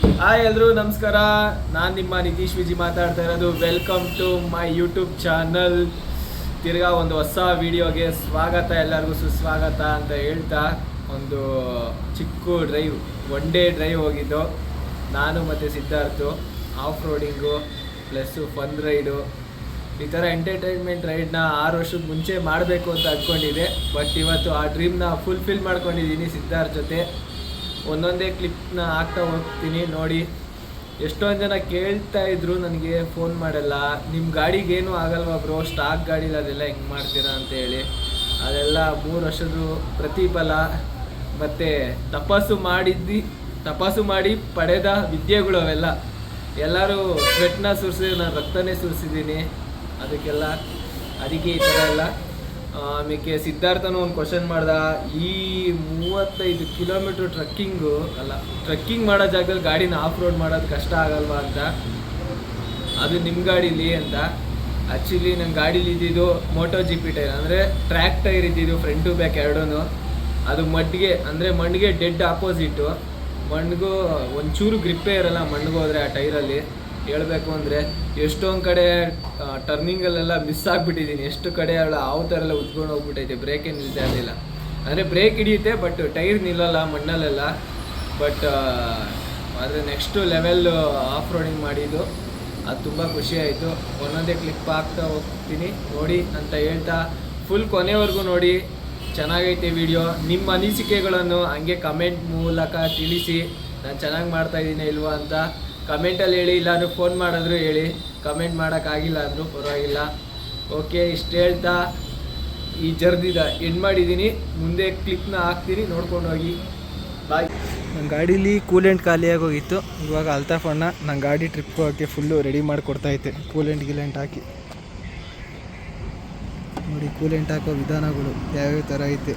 Hi ಎಲ್ರು ನಮಸ್ಕಾರ. ನಾನು ನಿಮ್ಮ ನಿತೀಶ್ ವಿಜಿ ಮಾತಾಡ್ತಾ ಇರೋದು. Welcome to my YouTube channel. ತಿರ್ಗಾ ಒಂದು ಹೊಸ ವಿಡಿಯೋಗೆ ಸ್ವಾಗತ, ಎಲ್ಲರಿಗೂ ಸುಸ್ವಾಗತ ಅಂತ ಹೇಳ್ತಾ ಒಂದು ಚಿಕ್ಕ ಡ್ರೈವ್, ಒನ್ ಡೇ ಡ್ರೈವ್ ಹೋಗಿದ್ದು ನಾನು ಮತ್ತು Siddharth. Off roading plus fun ride, ಈ ಥರ ಎಂಟರ್ಟೈನ್ಮೆಂಟ್ ರೈಡ್ನ 6 ವರ್ಷದ ಮುಂಚೆ ಮಾಡಬೇಕು ಅಂತ ಅಂದ್ಕೊಂಡಿದ್ದೆ. ಬಟ್ ಇವತ್ತು ಆ ಡ್ರೀಮ್ನ ಫುಲ್ಫಿಲ್ ಮಾಡ್ಕೊಂಡಿದ್ದೀನಿ ಸಿದ್ಧಾರ್ಥ್ ಜೊತೆ. ಒಂದೊಂದೇ ಕ್ಲಿಪ್ನ ಹಾಕ್ತಾ ಹೋಗ್ತೀನಿ ನೋಡಿ. ಎಷ್ಟೊಂದು ಜನ ಕೇಳ್ತಾ ಇದ್ರು ನನಗೆ ಫೋನ್ ಮಾಡಲ್ಲ, ನಿಮ್ಮ ಗಾಡಿಗೇನು ಆಗಲ್ವಾ ಬ್ರೋ, ಸ್ಟಾಕ್ ಗಾಡೀಲಿ ಅದೆಲ್ಲ ಹೆಂಗೆ ಮಾಡ್ತೀರಾ ಅಂತೇಳಿ. ಅದೆಲ್ಲ 3 ವರ್ಷದ ಪ್ರತಿಫಲ ಮತ್ತು ತಪಸ್ಸು ಮಾಡಿ ಪಡೆದ ವಿದ್ಯೆಗಳು ಅವೆಲ್ಲ. ಎಲ್ಲರೂ ಸ್ವೆಟ್ನ ಸುರಿಸಿ, ನಾನು ರಕ್ತನೇ ಸುರಿಸಿದ್ದೀನಿ ಅದಕ್ಕೆ ಈ ಥರ ಎಲ್ಲ. ಆಮೇಲೆ ಸಿದ್ಧಾರ್ಥನೂ ಒಂದು ಕ್ವಶನ್ ಮಾಡ್ದ, ಈ 35 ಕಿಲೋಮೀಟ್ರ್ ಟ್ರಕ್ಕಿಂಗ್ ಮಾಡೋ ಜಾಗದಲ್ಲಿ ಗಾಡಿನ ಆಫ್ ರೋಡ್ ಮಾಡೋದು ಕಷ್ಟ ಆಗಲ್ವಾ ಅಂತ. ಅದು ನಿಮ್ಮ ಗಾಡೀಲಿ ಅಂತ. ಆ್ಯಕ್ಚುಲಿ ನನ್ನ ಗಾಡೀಲಿ ಇದ್ದಿದ್ದು ಮೋಟೋ GP ಟೈರ್, ಅಂದರೆ ಟ್ರ್ಯಾಕ್ ಟೈರ್ ಇದ್ದಿದ್ದು ಫ್ರಂಟ್ ಟು ಬ್ಯಾಕ್ ಎರಡೂ. ಅದು ಮಣ್ಣಿಗೆ ಡೆಡ್ ಆಪೋಸಿಟ್ಟು. ಮಣ್ಣಿಗೂ ಒಂಚೂರು ಗ್ರಿಪ್ಪೇ ಇರಲ್ಲ ಮಣ್ಣಿಗೆ ಹೋದರೆ ಆ ಟೈರಲ್ಲಿ. ಹೇಳಬೇಕು ಅಂದರೆ ಎಷ್ಟೊಂದು ಕಡೆ ಟರ್ನಿಂಗಲ್ಲೆಲ್ಲ ಮಿಸ್ ಆಗಿಬಿಟ್ಟಿದ್ದೀನಿ. ಎಷ್ಟು ಕಡೆ ಹಾವು ಥರ ಎಲ್ಲ ಉದ್ಕೊಂಡು ಹೋಗ್ಬಿಟ್ಟೈತೆ, ಬ್ರೇಕೇ ನಿಲ್ತಾ ಇರಲಿಲ್ಲ. ಅಂದರೆ ಬ್ರೇಕ್ ಹಿಡಿಯುತ್ತೆ ಬಟ್ ಟೈರ್ ನಿಲ್ಲಲ್ಲ ಮಣ್ಣಲ್ಲೆಲ್ಲ. ಬಟ್ ಆದರೆ ನೆಕ್ಸ್ಟು ಲೆವೆಲ್ ಆಫ್ ರೋಡಿಂಗ್ ಮಾಡಿದ್ದು ಅದು ತುಂಬ ಖುಷಿ ಆಯಿತು. ಒಂದೊಂದೇ ಕ್ಲಿಪ್ ಹಾಕ್ತಾ ಹೋಗ್ತೀನಿ ನೋಡಿ ಅಂತ ಹೇಳ್ತಾ ಫುಲ್ ಕೊನೆವರೆಗೂ ನೋಡಿ. ಚೆನ್ನಾಗೈತೆ ವಿಡಿಯೋ. ನಿಮ್ಮ ಅನಿಸಿಕೆಗಳನ್ನು ಹಂಗೆ ಕಮೆಂಟ್ ಮೂಲಕ ತಿಳಿಸಿ. ನಾನು ಚೆನ್ನಾಗಿ ಮಾಡ್ತಾಯಿದ್ದೀನಿ ಇಲ್ವಾ ಅಂತ ಕಮೆಂಟಲ್ಲಿ ಹೇಳಿ. ಇಲ್ಲಾಂದರೂ ಫೋನ್ ಮಾಡಿದ್ರು ಹೇಳಿ, ಕಮೆಂಟ್ ಮಾಡೋಕ್ಕಾಗಿಲ್ಲ ಅಂದರೂ ಪರವಾಗಿಲ್ಲ. ಓಕೆ, ಇಷ್ಟು ಹೇಳ್ತಾ ಈ ಜರ್ನಿದ ಎಂಡ್ ಮಾಡಿದ್ದೀನಿ. ಮುಂದೆ ಕ್ಲಿಪ್ನ ಹಾಕ್ತೀನಿ, ನೋಡ್ಕೊಂಡು ಹೋಗಿ. ಬಾಯ್. ನನ್ನ ಗಾಡೀಲಿ ಕೂಲೆಂಟ್ ಖಾಲಿಯಾಗಿ ಹೋಗಿತ್ತು. ಇವಾಗ ಅಲ್ತಾಫ್ ಅಣ್ಣ ನನ್ನ ಗಾಡಿ ಟ್ರಿಪ್ ಹೋಗೋಕ್ಕೆ ಫುಲ್ಲು ರೆಡಿ ಮಾಡಿಕೊಡ್ತೈತೆ. ಕೂಲೆಂಟ್ ಹಾಕಿ ನೋಡಿ, ಕೂಲೆಂಟ್ ಹಾಕೋ ವಿಧಾನಗಳು ಯಾವ್ಯಾವ ಥರ ಐತೆ.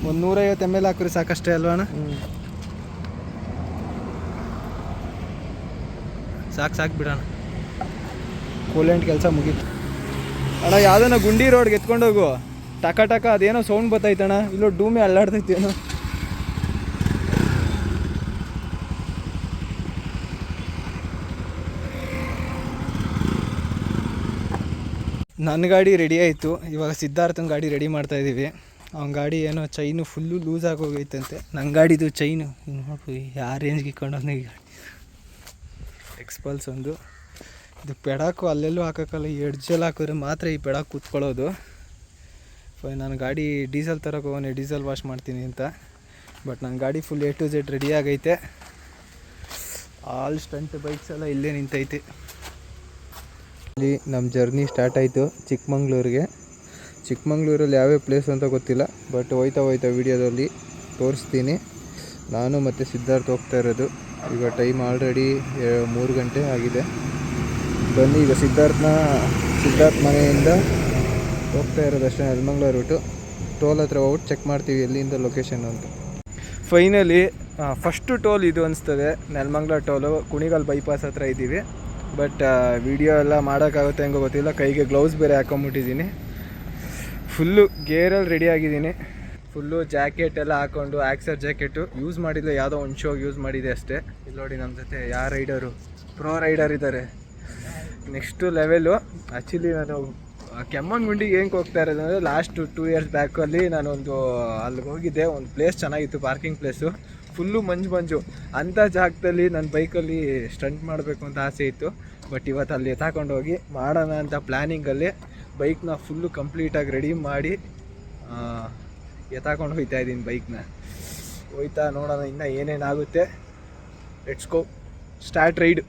150 ml ಹಾಕ್ರಿ ಸಾಕಷ್ಟೇ ಅಲ್ವಾ ಅಣ್ಣ? ಸಾಕು ಬಿಡೋಣ. ಕೂಲೆಂಟ್ ಕೆಲಸ ಮುಗೀತು ಅಣ್ಣ. ಯಾವುದನ್ನ ಗುಂಡಿ ರೋಡ್ಗೆ ಎತ್ಕೊಂಡೋಗು, ಟಕ ಅದೇನೋ ಸೌಂಡ್ ಬರ್ತೈತಣ್ಣ. ಇಲ್ಲೋ ಡೂಮೆ ಅಲ್ಲಾಡ್ತೈತಿ ಏನೋ. ನನ್ನ ಗಾಡಿ ರೆಡಿ ಆಯಿತು. ಇವಾಗ ಸಿದ್ಧಾರ್ಥನ ಗಾಡಿ ರೆಡಿ ಮಾಡ್ತಾಯಿದ್ದೀವಿ. ಅವ್ನ ಗಾಡಿ ಏನೋ ಚೈನು ಫುಲ್ಲು ಲೂಸ್ ಆಗೋಗೈತಂತೆ. ನನ್ನ ಗಾಡಿದು ಚೈನು ನೋಡ್ಬೋದು ಯಾವ ರೇಂಜ್ಗೆ ಇಟ್ಕೊಂಡವನಿಗೆ. ಎಕ್ಸ್ಪಲ್ಸ್ ಒಂದು. ಇದು ಪೆಡಾಕು ಅಲ್ಲೆಲ್ಲೂ ಹಾಕೋಕ್ಕಲ್ಲ, ಎಡ್ಜಲ್ಲಿ ಹಾಕಿದ್ರೆ ಮಾತ್ರ ಈ ಪೆಡಾಕ್ ಕೂತ್ಕೊಳ್ಳೋದು. ನಾನು ಗಾಡಿ ಡೀಸೆಲ್ ತರೋಕೆ ಹೋಗೋನೆ, ಡೀಸೆಲ್ ವಾಶ್ ಮಾಡ್ತೀನಿ ಅಂತ. ಬಟ್ ನನ್ನ ಗಾಡಿ full A to Z ready ಆಗೈತೆ. ಆಲ್ ಸ್ಟಂಟ್ ಬೈಕ್ಸ್ ಎಲ್ಲ ಇಲ್ಲೇ ನಿಂತೈತೆ. ಇಲ್ಲಿ ನಮ್ಮ ಜರ್ನಿ ಸ್ಟಾರ್ಟ್ ಆಯಿತು ಚಿಕ್ಕಮಂಗ್ಳೂರಲ್ಲಿ ಯಾವ್ಯಾವ ಪ್ಲೇಸ್ ಅಂತ ಗೊತ್ತಿಲ್ಲ, ಬಟ್ ಹೋಯ್ತಾ ವೀಡಿಯೋದಲ್ಲಿ ತೋರಿಸ್ತೀನಿ. ನಾನು ಮತ್ತು ಸಿದ್ಧಾರ್ಥ್ ಹೋಗ್ತಾ ಇರೋದು. ಈಗ ಟೈಮ್ ಆಲ್ರೆಡಿ 3 ಗಂಟೆ ಆಗಿದೆ. ಬನ್ನಿ, ಈಗ ಸಿದ್ಧಾರ್ಥ್ ಮನೆಯಿಂದ ಹೋಗ್ತಾ ಇರೋದಷ್ಟೇ, ನೆಲಮಂಗ್ಲ ರೂಟು. ಟೋಲ್ ಹತ್ರ ಹೋಗ್ಬಿಟ್ಟು ಚೆಕ್ ಮಾಡ್ತೀವಿ ಎಲ್ಲಿಂದ ಲೊಕೇಶನ್ ಅಂತ. ಫೈನಲಿ ಫಸ್ಟು ಟೋಲ್ ಇದು ಅನಿಸ್ತದೆ, ನೆಲಮಂಗ್ಲ ಟೋಲು. ಕುಣಿಗಲ್ ಬೈಪಾಸ್ ಹತ್ರ ಇದ್ದೀವಿ. ಬಟ್ ವಿಡಿಯೋ ಎಲ್ಲ ಮಾಡೋಕ್ಕಾಗುತ್ತೆ ಹೆಂಗೋ ಗೊತ್ತಿಲ್ಲ. ಕೈಗೆ ಗ್ಲೌಸ್ ಬೇರೆ ಹಾಕೊಂಬಿಟ್ಟಿದ್ದೀನಿ. ಫುಲ್ಲು ಗೇರಲ್ಲಿ ರೆಡಿ ಆಗಿದ್ದೀನಿ. ಫುಲ್ಲು ಜಾಕೆಟ್ ಎಲ್ಲ ಹಾಕ್ಕೊಂಡು, ಆಕ್ಸರ್ ಜಾಕೆಟು ಯೂಸ್ ಮಾಡಿಲ್ಲ, ಯಾವುದೋ ಒಂದು ಶೋಗೆ ಯೂಸ್ ಮಾಡಿದೆ ಅಷ್ಟೇ. ಇಲ್ಲಿ ನೋಡಿ ನಮ್ಮ ಜೊತೆ ಪ್ರೋ ರೈಡರ್ ಇದ್ದಾರೆ. Next level. ಆ್ಯಕ್ಚುಲಿ ನಾನು ಕೆಮ್ಮಣ್ಣುಗುಂಡಿಗೆ ಹೆಂಗೆ ಹೋಗ್ತಾ ಇರೋದು ಅಂದರೆ, ಲಾಸ್ಟ್ 2 years ಬ್ಯಾಕಲ್ಲಿ ನಾನೊಂದು ಅಲ್ಲಿಗೆ ಹೋಗಿದ್ದೆ. ಒಂದು ಪ್ಲೇಸ್ ಚೆನ್ನಾಗಿತ್ತು, ಪಾರ್ಕಿಂಗ್ ಪ್ಲೇಸು. ಫುಲ್ಲು ಮಂಜು. ಅಂಥ ಜಾಗದಲ್ಲಿ ನನ್ನ ಬೈಕಲ್ಲಿ ಸ್ಟಂಟ್ ಮಾಡಬೇಕು ಅಂತ ಆಸೆ ಇತ್ತು. ಬಟ್ ಇವತ್ತು ಅಲ್ಲಿ ಎತ್ತಾಕೊಂಡು ಹೋಗಿ ಮಾಡೋಣ ಅಂತ ಪ್ಲ್ಯಾನಿಂಗಲ್ಲಿ ಬೈಕ್ನ ಫುಲ್ಲು ಕಂಪ್ಲೀಟಾಗಿ ರೆಡಿ ಮಾಡಿ ಎತ್ತಾಕೊಂಡು ಹೋಗ್ತಾಯಿದ್ದೀನಿ ಬೈಕ್ನ. ಹೋಯ್ತಾ ನೋಡೋಣ ಇನ್ನೂ ಏನೇನಾಗುತ್ತೆ. Let's go, start ride.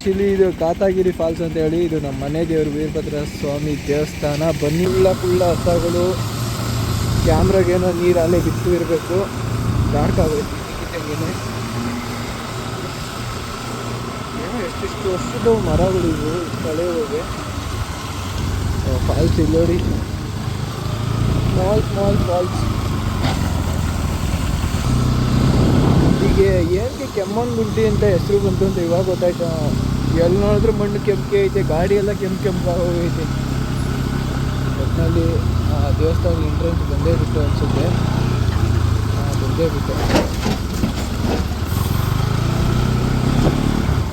Actually ಇದು ಕಾತಾಗಿರಿ ಫಾಲ್ಸ್ ಅಂತ ಹೇಳಿ ಇದು ನಮ್ಮ ಮನೆ ದೇವರು ವೀರಭದ್ರ ಸ್ವಾಮಿ ದೇವಸ್ಥಾನ. ಬನ್ನಿ ಫುಲ್ಲ ಹಸಗಳು, ಕ್ಯಾಮ್ರಾಗೇನೋ ನೀರು ಅಲ್ಲೇ ಬಿಟ್ಟು ಇರಬೇಕು, ಡಾರ್ಕ್ ಆಗೋಯ್ತು ಏನೋ ಎಷ್ಟಿಷ್ಟು ವರ್ಷದ ಮರಗಳು ಇವು ತಲೆ ಹೋಗಿ. ಫಾಲ್ಸ್ ಇಲ್ಲಿ ನೋಡಿ, ಸ್ಮಾಲ್ ಫಾಲ್ಸ್. ಹೀಗೆ ಏನಕ್ಕೆ ಕೆಮ್ಮಣ್ಣಗುಂಡಿ ಅಂತ ಹೆಸರು ಬಂತು ಅಂತ ಇವಾಗ ಗೊತ್ತಾಯ್ತು. ಎಲ್ಲಿ ನೋಡಿದ್ರೆ ಮಣ್ಣು ಕೆಂಪೆ ಐತೆ, ಗಾಡಿ ಎಲ್ಲ ಕೆಂಪಾಗೋಗೈತೆ. ಒಟ್ಟಿನಲ್ಲಿ ದೇವಸ್ಥಾನದ ಎಂಟ್ರೆನ್ಸ್ ಬಂದೇ ಬಿಟ್ಟು ಅನಿಸುತ್ತೆ. ಬಂದೇ ಬಿಟ್ಟು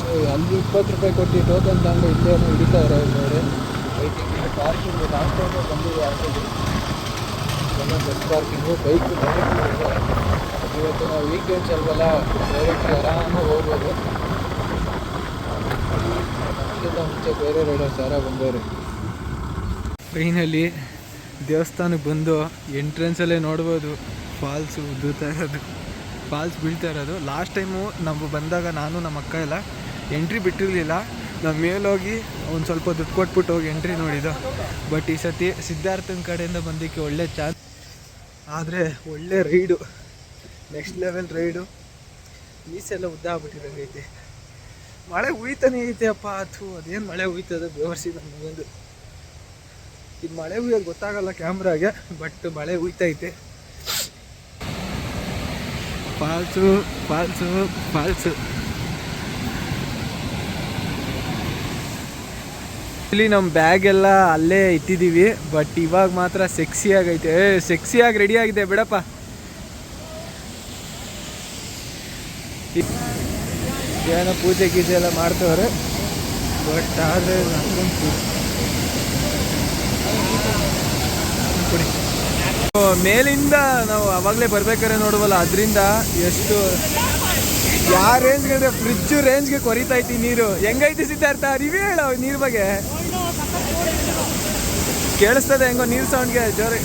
ಅಲ್ಲಿ 20 ರೂಪಾಯಿ ಕೊಟ್ಟು ಟೋಕನ್ ತಗೊಂಡು ಇಲ್ಲೇನೋ ಹಿಡಿತಾರೆ ನೋಡಿ. ಪಾರ್ಕಿಂಗು ಲಾಸ್ಟ್ ಟೈಮು ಬಂದಿದೆ ಆಲ್ರೆಡಿ. ಬಸ್ ಪಾರ್ಕಿಂಗು, ಬೈಕ್ ಇವತ್ತು ನಾವು ವೀಕೆಂಡ್ಸ್ ಅಲ್ವಲ್ಲ, ಡೈರೆಕ್ಟ್ ಆರಾಮಾಗಿ ಹೋಗ್ಬೋದು. ಅದಕ್ಕಿಂತ ಮುಂಚೆ ಬೇರೆ ರೈಡರ್ಸ್ ಯಾರೋ ಬಂದವರು. ಟ್ರೈನಲ್ಲಿ ದೇವಸ್ಥಾನಕ್ಕೆ ಬಂದು ಎಂಟ್ರೆನ್ಸಲ್ಲೇ ನೋಡ್ಬೋದು ಫಾಲ್ಸು ಉದುರ್ತಾ ಇರೋದು, ಫಾಲ್ಸ್ ಬೀಳ್ತಾ ಇರೋದು. ಲಾಸ್ಟ್ ಟೈಮು ನಾವು ಬಂದಾಗ ನಾನು ನಮ್ಮ ಅಕ್ಕ ಎಲ್ಲ ಎಂಟ್ರಿ ಬಿಟ್ಟಿರಲಿಲ್ಲ. ನಾವು ಮೇಲೋಗಿ ಒಂದು ಸ್ವಲ್ಪ ದುಡ್ಡು ಕೊಟ್ಬಿಟ್ಟು ಹೋಗಿ ಎಂಟ್ರಿ ನೋಡಿದ್ದು. ಬಟ್ ಈ ಸತಿ ಸಿದ್ಧಾರ್ಥನ ಕಡೆಯಿಂದ ಬಂದಕ್ಕೆ ಒಳ್ಳೆ ಚಾನ್ಸ್. ಆದರೆ ಒಳ್ಳೆ ರೈಡು, ನೆಕ್ಸ್ಟ್ ಲೆವೆಲ್ ರೈಡು. ಮೀಸೆಲ್ಲ ಉದ್ದ ಆಗ್ಬಿಟ್ಟಿರಂಗೈತೆ. ಮಳೆ ಹುಯ್ತಾನೆ ಐತೆ ಅಪ್ಪ. ಅದೇನು ಮಳೆ ಹುಯ್ತದೆ ಬೇವರ್ಸಿ ನಮಗೊಂದು. ಇದು ಮಳೆ ಹುಯ್ಯೋದು ಗೊತ್ತಾಗಲ್ಲ ಕ್ಯಾಮ್ರಾಗೆ, ಬಟ್ ಮಳೆ ಹುಯ್ತೈತೆ. ಫಾಲ್ಸು ಇಲ್ಲಿ ನಮ್ಮ ಬ್ಯಾಗ್ ಎಲ್ಲ ಅಲ್ಲೇ ಇಟ್ಟಿದ್ದೀವಿ. ಬಟ್ ಇವಾಗ ಮಾತ್ರ ಸೆಕ್ಸಿಯಾಗೈತೆ. ಸೆಕ್ಸಿಯಾಗಿ ರೆಡಿಯಾಗಿದೆ ಬಿಡಪ್ಪ. ಏನೋ ಪೂಜೆ ಗೀಜೆ ಎಲ್ಲ ಮಾಡ್ತವ್ರೆ. ಬಟ್ ಆದರೆ ಮೇಲಿಂದ ನಾವು ಅವಾಗಲೇ ಬರ್ಬೇಕಾದ್ರೆ ನೋಡುವಲ್ಲ, ಅದರಿಂದ ಎಷ್ಟು ಯಾವ ರೇಂಜ್ಗೆ ಫ್ರಿಜ್ಜು ರೇಂಜ್ಗೆ ಕೊರಿತೈತಿ ನೀರು. ಹೆಂಗೈತಿ ಸಿದ್ಧಾರ್ಥ, ರಿವ್ಯೂ ಹೇಳೋ ನೀರು ಬಗ್ಗೆ. ಕೇಳಿಸ್ತದೆ ಹೆಂಗೋ ನೀರು ಸೌಂಡ್ಗೆ ಜೋರಿ.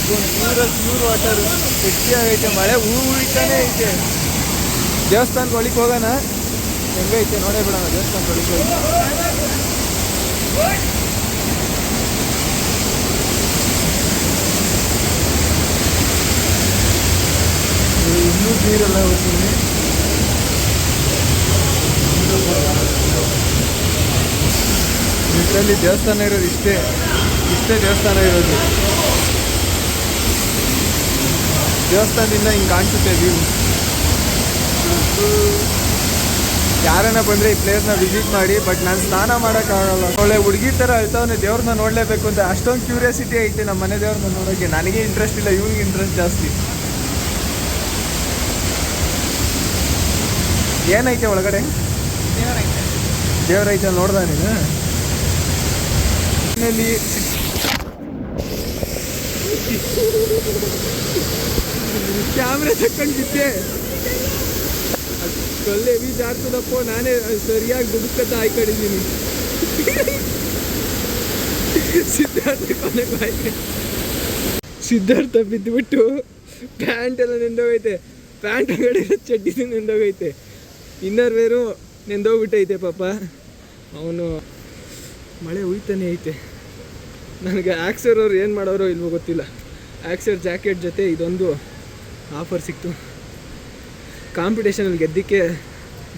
Pure water ಗಟ್ಟಿಯಾಗೈತೆ. ಮಳೆ ಹುಯ್ತಾನೆ ಐತೆ. ದೇವಸ್ಥಾನಕ್ಕೆ ಒಳಗೆ ಹೋಗೋಣ, ಹೆಂಗೈತೆ ನೋಡೇ ಬಿಡೋಣ. ದೇವಸ್ಥಾನಕ್ಕೆ ಒಳಗೆ ಹೋಗಿ ಇನ್ನೂ ನೀರೆಲ್ಲ ಹೋಗ್ತೀನಿ. ಇದರಲ್ಲಿ ದೇವಸ್ಥಾನ ಇರೋದು ಇಷ್ಟೇ ದೇವಸ್ಥಾನ ಇರೋದು. ದೇವಸ್ಥಾನದಿಂದ ಹಿಂಗೆ ಕಾಣಿಸುತ್ತೆ ವ್ಯೂ. ಯಾರನ್ನ ಬಂದರೆ ಈ ಪ್ಲೇಸ್ನ ವಿಸಿಟ್ ಮಾಡಿ. ಬಟ್ ನಾನು ಸ್ನಾನ ಮಾಡೋಕ್ಕಾಗಲ್ಲ. ಒಳ್ಳೆ ಹುಡುಗಿ ಥರ ಅಳ್ತಾವನೆ, ದೇವ್ರನ್ನ ನೋಡಲೇಬೇಕು ಅಂತ ಅಷ್ಟೊಂದು ಕ್ಯೂರಿಯಾಸಿಟಿ ಐತೆ ನಮ್ಮ ಮನೆ ದೇವ್ರನ್ನ ನೋಡೋಕ್ಕೆ. ನನಗೆ ಇಂಟ್ರೆಸ್ಟ್ ಇಲ್ಲ, ಇವ್ನಿಗೆ ಇಂಟ್ರೆಸ್ಟ್ ಜಾಸ್ತಿ. ಏನೈತೆ ಒಳಗಡೆ? ದೇವರೈತೆ ನೋಡ್ದ ನೀನು? ಕ್ಯಾಮ್ರಾ ತಕ್ಕೊಂಡಿದ್ದೆ, ಕಲ್ಲೆ ಬೀಜ ಆಗ್ತದಪ್ಪ. ನಾನೇ ಸರಿಯಾಗಿ ದುಡುಕತ್ತ ಆಯ್ಕೊಂಡಿದ್ದೀನಿ. ಸಿದ್ಧಾರ್ಥ ಬಿದ್ದುಬಿಟ್ಟು ಪ್ಯಾಂಟ್ ಎಲ್ಲ ನೆಂದೋಗೈತೆ. ಪ್ಯಾಂಟ್ ಒಳಗಡೆ ಚಡ್ಡಿದು ನೆಂದೋಗೈತೆ. ಇನ್ನರ್ ವೇರು ನೆಂದೋಗ್ಬಿಟ್ಟೈತೆ ಪಾಪ. ಅವನು ಮಳೆ ಹುಯ್ತಾನೆ ಐತೆ. ನನಗೆ ಆಕ್ಸರ್ ಅವ್ರು ಏನು ಮಾಡೋರೋ ಇಲ್ವೋ ಗೊತ್ತಿಲ್ಲ. ಆಕ್ಸರ್ ಜಾಕೆಟ್ ಜೊತೆ ಇದೊಂದು ಆಫರ್ ಸಿಕ್ತು. ಕಾಂಪಿಟೇಷನಲ್ಲಿ ಗೆದ್ದಕ್ಕೆ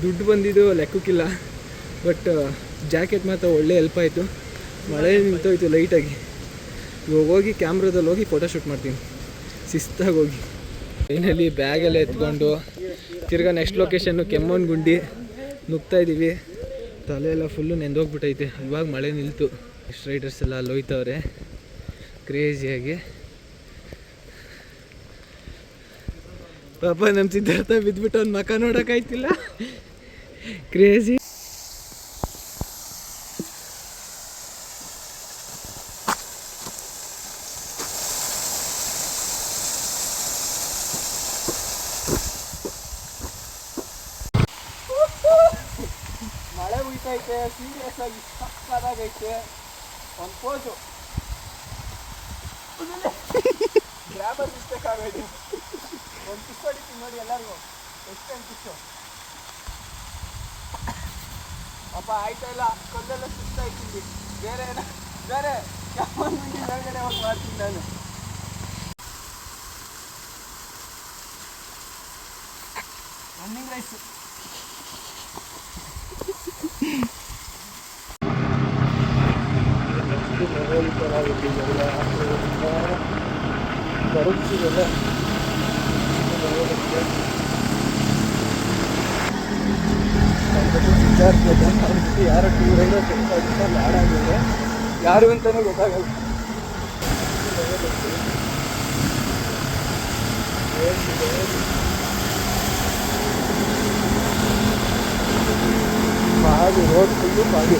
ದುಡ್ಡು ಬಂದಿದ್ದು ಲೆಕ್ಕಕ್ಕಿಲ್ಲ. ಬಟ್ ಜಾಕೆಟ್ ಮಾತ್ರ ಒಳ್ಳೆ ಹೆಲ್ಪ್ ಆಯಿತು. ಮಳೆ ನಿಂತೋಯ್ತು ಲೈಟಾಗಿ. ಇವಾಗ ಹೋಗಿ ಕ್ಯಾಮ್ರಾದಲ್ಲಿ ಹೋಗಿ ಫೋಟೋಶೂಟ್ ಮಾಡ್ತೀನಿ ಶಿಸ್ತಾಗಿ ಹೋಗಿ. ಟ್ರೈನಲ್ಲಿ ಬ್ಯಾಗೆಲ್ಲ ಎತ್ಕೊಂಡು ತಿರ್ಗಾ ನೆಕ್ಸ್ಟ್ ಲೊಕೇಶನ್ನು ಕೆಮ್ಮಣ್ಣಗುಂಡಿ ನುಗ್ತಾಯಿದ್ದೀವಿ. ತಲೆ ಎಲ್ಲ ಫುಲ್ಲು ನೆಂದೋಗ್ಬಿಟ್ಟೈತೆ. ಇವಾಗ ಮಳೆ ನಿಲ್ತು. ರೈಡರ್ಸ್ ಎಲ್ಲ ಅಲ್ಲಿ ಹೋಯ್ತವ್ರೆ ಕ್ರೇಜಿಯಾಗಿ. ಪಾಪ ನಮ್ಮ ಸಿದ್ಧಾರ್ಥ ಬಿದ್ದುಬಿಟ್ಟು ಅವ್ನ ಮಕ ನೋಡೋಕ್ಕಾಯ್ತಿಲ್ಲ. ಕ್ರೇಜಿ. ಮಳೆ ಹುಯ್ತೈತೆ, ಸೀರಿಯಸ್ ಆಗಿ ಸಕ್ಕದಾಗೈತೆ. ಒಂದು ಪೋಸು ಗ್ರಾಮರ್ ಮಿಸ್ಟೇಕ್ ಆಗೋಯ್ತು. ಒಂದು ಕಿಸ್ ಹೊಡಿತೀನಿ ನೋಡಿ ಎಲ್ಲರಿಗೂ. ಎಷ್ಟು ಕಿಸ್ಸು ಅಪ್ಪ ಆಯ್ತಾ ಇಲ್ಲ, ಕೊಂದೆಲ್ಲ ಸುಸ್ತಾಯ್ತೀನಿ. ಬೇರೆ ಬೇರೆ ಕೆಮ್ಮಣ್ಣುಂಡಿ ಹೋಗಿ ಮಾಡ್ತೀನಿ ನಾನು. ರನ್ನಿಂಗ್ ರೈಸ್ ಬರುತ್ತಿದೆಲ್ಲ ಯಾರೋ ಟೂರೈನೋ ಹಾಡಾಗಿದೆ, ಯಾರು ಅಂತಲೇ ಗೊತ್ತಾಗಲ್ಲ. ಬಾಗಿ ರೋಡ್ ಫುಲ್ಲು ಬಾಗಿ.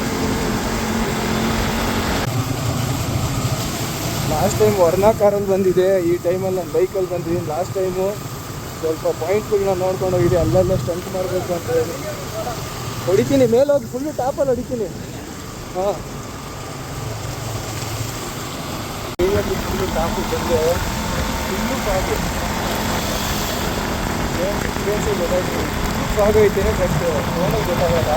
ಲಾಸ್ಟ್ ಟೈಮ್ ವರ್ಣಾ ಕಾರಲ್ಲಿ ಬಂದಿದೆ, ಈ ಟೈಮಲ್ಲಿ ನಾನು ಬೈಕಲ್ಲಿ ಬಂದಿದ್ದೀನಿ. ಲಾಸ್ಟ್ ಟೈಮು ಸ್ವಲ್ಪ ಪಾಯಿಂಟ್ಗಳನ್ನ ನೋಡ್ಕೊಂಡು ಹೋಗಿದೆ, ಅಲ್ಲೆಲ್ಲ ಸ್ಟಂಟ್ ಮಾಡಬೇಕು ಅಂತ ಹೇಳಿ ಹೊಡಿತೀನಿ. ಮೇಲೆ ಹೋಗಿ ಫುಲ್ಲು ಟಾಪಲ್ಲಿ ಹೊಡಿತೀನಿ. ಹಾಂ, ಫುಲ್ಲು ಟಾಪು ಬಂದೆ, ಫುಲ್ಲು ಪಾಗು ಗೊತ್ತಾಗ್ತೀನಿ. ಬಟ್ ನೋಡೋಕೆ ಗೊತ್ತಾಗಲ್ಲ.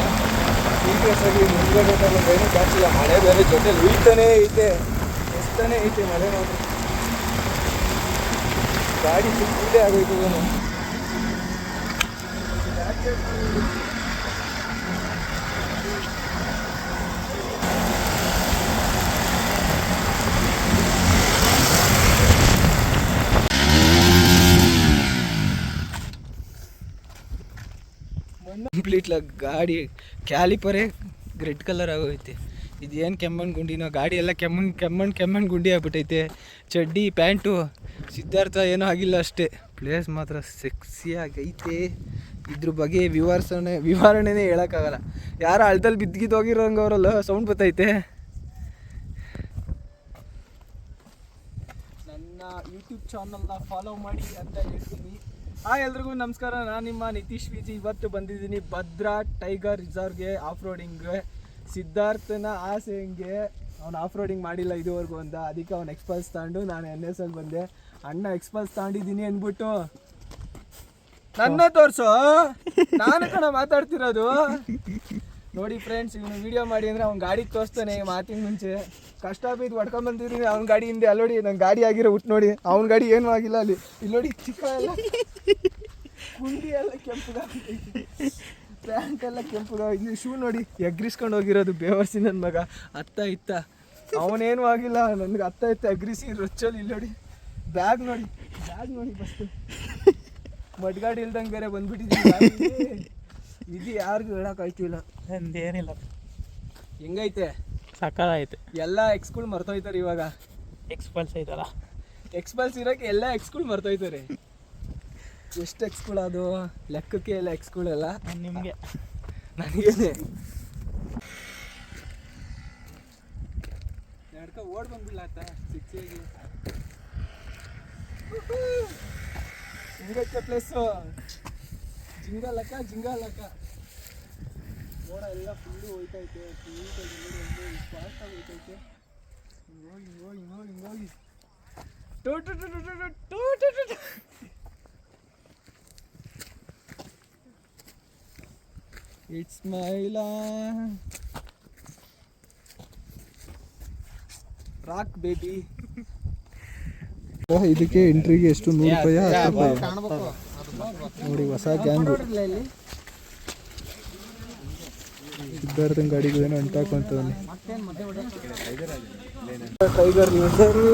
ಸೀಕ್ರೆಸ್ ಆಗಿ ಮುಂದ್ಗಡೆ ಏನೂ ಕಾಣಿಸಿಲ್ಲ. ಮಳೆ ಬೇರೆ ಜೊತೆ ಉಯ್ತಾನೇ ಐತೆ, ಎಷ್ಟಾನೇ ಐತೆ ಮಳೆ. ನೋಡಿ ಗಾಡಿ ಫುಲ್ಲೇ ಆಗೋಯ್ತು. ಕಂಪ್ಲೀಟ್ಲ ಗಾಡಿ ಕ್ಯಾಲಿಪರೇ ರೆಡ್ ಕಲರ್ ಆಗೋಯ್ತೆ. ಇದೇನು ಕೆಮ್ಮಣ್ಣು ಗುಂಡಿನೋ, ಗಾಡಿ ಎಲ್ಲ ಕೆಮ್ಮಣ್ಣು ಗುಂಡಿ ಆಗ್ಬಿಟ್ಟೈತೆ. ಚಡ್ಡಿ ಪ್ಯಾಂಟು ಸಿದ್ಧಾರ್ಥ ಏನೂ ಆಗಿಲ್ಲ ಅಷ್ಟೇ. ಪ್ಲೇಸ್ ಮಾತ್ರ ಸೆಕ್ಸಿಯಾಗೈತೆ. ಇದ್ರ ಬಗ್ಗೆ ವಿವರಣೆನೇ ಹೇಳೋಕ್ಕಾಗಲ್ಲ. ಯಾರು ಹಳ್ದಲ್ಲಿ ಬಿದ್ದಿದ್ದೋಗಿರೋಂಗೆ ಅವರಲ್ಲ ಸೌಂಡ್ ಬರ್ತೈತೆ. ನನ್ನ ಯೂಟ್ಯೂಬ್ ಚಾನಲ್ನ ಫಾಲೋ ಮಾಡಿ ಅಂತ ಹೇಳ್ತೀನಿ. ಎಲ್ರಿಗೂ ನಮಸ್ಕಾರ, ನಾನು ನಿಮ್ಮ ನಿತೀಶ್ ವಿಜಿ. ಇವತ್ತು ಬಂದಿದ್ದೀನಿ ಭದ್ರಾ ಟೈಗರ್ ರಿಸರ್ವ್ಗೆ ಆಫ್ ರೋಡಿಂಗ್ಗೆ. ಸಿದ್ಧಾರ್ಥನ ಆಸೆ ಹೆಂಗೆ ಅವ್ನು ಆಫ್ ರೋಡಿಂಗ್ ಮಾಡಿಲ್ಲ ಇದುವರೆಗೂ ಅಂತ, ಅದಕ್ಕೆ ಅವ್ನು ಎಕ್ಸ್ಪಲ್ಸ್ ತಗೊಂಡು ನಾನು NS ಅಲ್ಲಿ ಬಂದೆ. ಅಣ್ಣ ಎಕ್ಸ್ಪಲ್ಸ್ ತಗೊಂಡಿದ್ದೀನಿ ಅಂದ್ಬಿಟ್ಟು ನನ್ನ ತೋರಿಸು, ನಾನು ಕಣ ಮಾತಾಡ್ತಿರೋದು. ನೋಡಿ ಫ್ರೆಂಡ್ಸ್, ಇವನು ವೀಡಿಯೋ ಮಾಡಿ ಅಂದರೆ ಅವ್ನು ಗಾಡಿ ತೋರಿಸ್ತಾನೆ ಮಾತಿನ ಮುಂಚೆ. ಕಷ್ಟ ಬಿದ್ದು ಹೊಡ್ಕೊಂಬಂದಿದ್ದೀನಿ ಅವ್ನ ಗಾಡಿ ಹಿಂದೆ. ಅಲ್ಲಿ ನೋಡಿ ನನ್ನ ಗಾಡಿ ಆಗಿರೋ ಹುಟ್ಟು ನೋಡಿ, ಅವ್ನ ಗಾಡಿ ಏನೂ ಆಗಿಲ್ಲ. ಅಲ್ಲಿ ಇಲ್ಲಿ ನೋಡಿ ಚಿಕ್ಕ ಎಲ್ಲ ಗುಂಡಿ ಎಲ್ಲ ಕೆಂಪುಗಾಗೈತಿ, ಪ್ಯಾಂಟ್ ಎಲ್ಲ ಕೆಂಪುಗಾಗಿದೆ. ಶೂ ನೋಡಿ ಎಗ್ರಿಸ್ಕೊಂಡು ಹೋಗಿರೋದು ಬೇವರ್ಸಿ ನನ್ನ ಮಗ. ಅತ್ತ ಇತ್ತ ಅವನೇನೂ ಆಗಿಲ್ಲ, ನನಗೆ ಅತ್ತ ಇತ್ತ ಎಗ್ರಿಸಿ ರೊಚ್ಚಲ್ಲಿ. ಇಲ್ಲಿ ನೋಡಿ ಬ್ಯಾಗ್ ನೋಡಿ ಬಸ್ತು ಮಡ್ಗಾಡಿ ಇಲ್ದಂಗೆ ಬೇರೆ ಬಂದ್ಬಿಟ್ಟಿದ್ದೀನಿ. ಇದು ಯಾರಿಗೂ ಹೇಳೋಕ್ಕಾಯ್ತಿಲ್ಲ. ಏನಿಲ್ಲ, ಹೆಂಗೈತೆ? ಸಕ್ಕತ್ತಾಗೈತೆ. ಎಲ್ಲ ಎಕ್ಸ್ಗಳು ಮರ್ತೋಯ್ತಾರೆ ಇವಾಗ. ಎಕ್ಸ್ಪಲ್ಸ್ ಐತಲ್ಲ, ಎಕ್ಸ್ಪಲ್ಸ್ ಇರೋಕ್ಕೆ ಎಲ್ಲ ಎಕ್ಸ್ಗಳು ಮರ್ತೋಯ್ತಾರೆ. ಎಷ್ಟು ಎಕ್ಸ್ಗಳು ಅದು ಲೆಕ್ಕಕ್ಕೆ ಎಲ್ಲ ಎಕ್ಸ್ಗಳೆಲ್ಲ. ನಿಮಗೆ ನನಗೇನೆ ನಡ್ಕ ಓಡ್ ಬಂದ್ಬಿಡ್ಲ ಆತ ಸಿಕ್ಸಿಯಾಗಿ. ಹೆಂಗೈತೆ ಪ್ಲೇಸು? ಜಿಂಗಾಲಕ್ಕ ಮೋಡ ಎಲ್ಲ ಫುಲ್ಲು ಹೋಯ್ತೈತೆ. ಫಾಸ್ಟಾಗಿ ಹೋಯ್ತೈತೆ. ಹಿಂಗೋಗಿ ಇಟ್ಸ್ ಮೈ ರಾಕ್ ಬೇಬಿ. ಇದಕ್ಕೆ ಎಂಟ್ರಿಗೆ ಎಷ್ಟು? 100 ರೂಪಾಯಿ, 10 ರೂಪಾಯಿ. ನೋಡಿ ಹೊಸ ಗ್ಯಾಂಗು. ಸಿದ್ಧಾರ್ಥನ ಗಾಡಿಗೂ ಏನೋ ಅಂಟಾಕೊಂತವನೆ. Tiger reserve.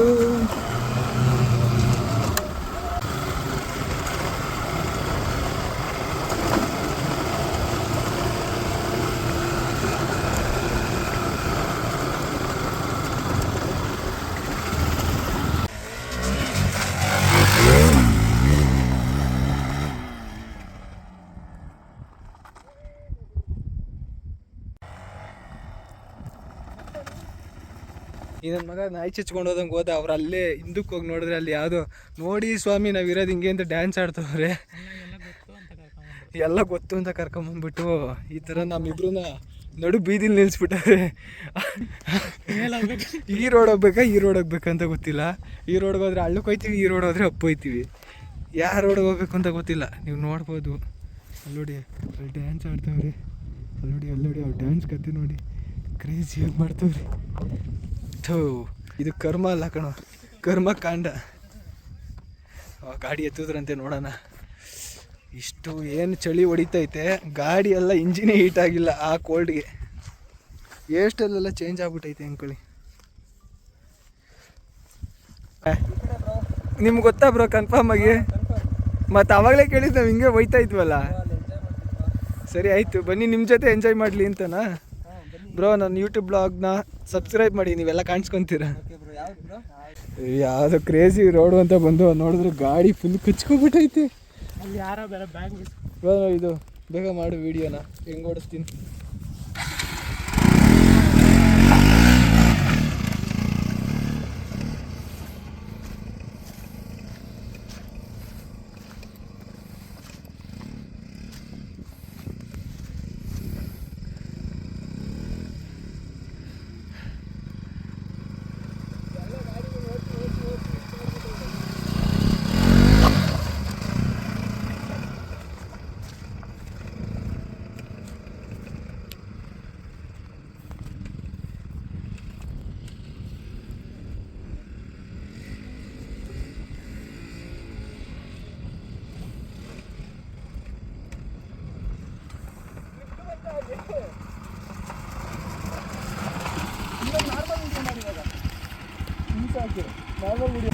ಈ ನನ್ನ ಮಗ ನಾಯಿ ಚಚ್ಕೊಂಡು ಹೋದಂಗೆ ಹೋದ. ಅವ್ರು ಅಲ್ಲೇ ಹಿಂದಕ್ಕೆ ಹೋಗಿ ನೋಡಿದ್ರೆ ಅಲ್ಲಿ ಯಾವುದೋ ನೋಡಿ ಸ್ವಾಮಿ ನಾವಿರೋದು ಹಿಂಗೆ ಅಂತ ಡ್ಯಾನ್ಸ್ ಆಡ್ತವ್ರೆ. ಎಲ್ಲ ಗೊತ್ತು ಅಂತ ಕರ್ಕೊಂಬಂದ್ಬಿಟ್ಟು ಈ ಥರ ನಮ್ಮಿಬ್ರನ್ನ ನಡು ಬೀದಿಲಿ ನಿಲ್ಲಿಸ್ಬಿಟ್ಟಾರೆ. ಈ ರೋಡ್ ಹೋಗ್ಬೇಕಂತ ಗೊತ್ತಿಲ್ಲ. ಈ ರೋಡ್ಗೆ ಹೋದ್ರೆ ಹಳ್ಳಕ್ಕೆ ಹೋಯ್ತೀವಿ, ಈ ರೋಡ್ ಹೋದ್ರೆ ಅಪ್ಪು ಹೋಯ್ತೀವಿ. ಯಾವ ರೋಡ್ಗೆ ಹೋಗ್ಬೇಕು ಅಂತ ಗೊತ್ತಿಲ್ಲ. ನೀವು ನೋಡ್ಬೋದು. ಅಲ್ಲಿ ನೋಡಿ ಅಲ್ಲಿ ಡ್ಯಾನ್ಸ್ ಆಡ್ತವ್ರೆ. ನೋಡಿ ಅಲ್ಲಿ ನೋಡಿ ಅವ್ರು ಡ್ಯಾನ್ಸ್ ಕತೆ ನೋಡಿ ಕ್ರೇಜಿಯಾಗಿ ಮಾಡ್ತವ್ರಿ. ಥೂ ಇದು ಕರ್ಮ ಅಲ್ಲ ಕಣೋ, ಕರ್ಮಕಾಂಡ. ಗಾಡಿ ಎತ್ತುದ್ರಂತೆ ನೋಡೋಣ. ಇಷ್ಟು ಏನು ಚಳಿ ಹೊಡಿತೈತೆ, ಗಾಡಿ ಎಲ್ಲ ಇಂಜಿನೇ ಹೀಟ್ ಆಗಿಲ್ಲ ಆ ಕೋಲ್ಡ್ಗೆ. ಎಷ್ಟಲ್ಲೆಲ್ಲ ಚೇಂಜ್ ಆಗ್ಬಿಟ್ಟೈತೆ ಅಂದ್ಕೊಳ್ಳಿ. ನಿಮ್ಗೆ ಗೊತ್ತಾ ಬ್ರೋ ಕನ್ಫರ್ಮ್ ಆಗಿ? ಮತ್ತು ಅವಾಗಲೇ ಕೇಳಿದ್ದು ನಾವು ಹಿಂಗೆ ಹೋಯ್ತಾ ಇದ್ವಲ್ಲ. ಸರಿ ಆಯಿತು, ಬನ್ನಿ ನಿಮ್ಮ ಜೊತೆ ಎಂಜಾಯ್ ಮಾಡಲಿ ಅಂತನಾ ಬ್ರೋ. ನನ್ನ ಯೂಟ್ಯೂಬ್ ಬ್ಲಾಗ್ನ ಸಬ್ಸ್ಕ್ರೈಬ್ ಮಾಡಿ, ನೀವೆಲ್ಲ ಕಾಣಿಸ್ಕೊತೀರ. ಯಾವುದೋ ಕ್ರೇಜಿ ರೋಡು ಅಂತ ಬಂದು ನೋಡಿದ್ರೆ ಗಾಡಿ ಫುಲ್ ಕಚ್ಕೊಬಿಟ್ಟೈತೆ. ಅಲ್ಲಿ ಯಾರೋ ಬೇರೆ ಬ್ಯಾಗ್ ಇದು ಬೇಗ ಮಾಡು ವಿಡಿಯೋನ, ಹೆಂಗೆ ಓಡಿಸ್ತೀನಿ. Normal video.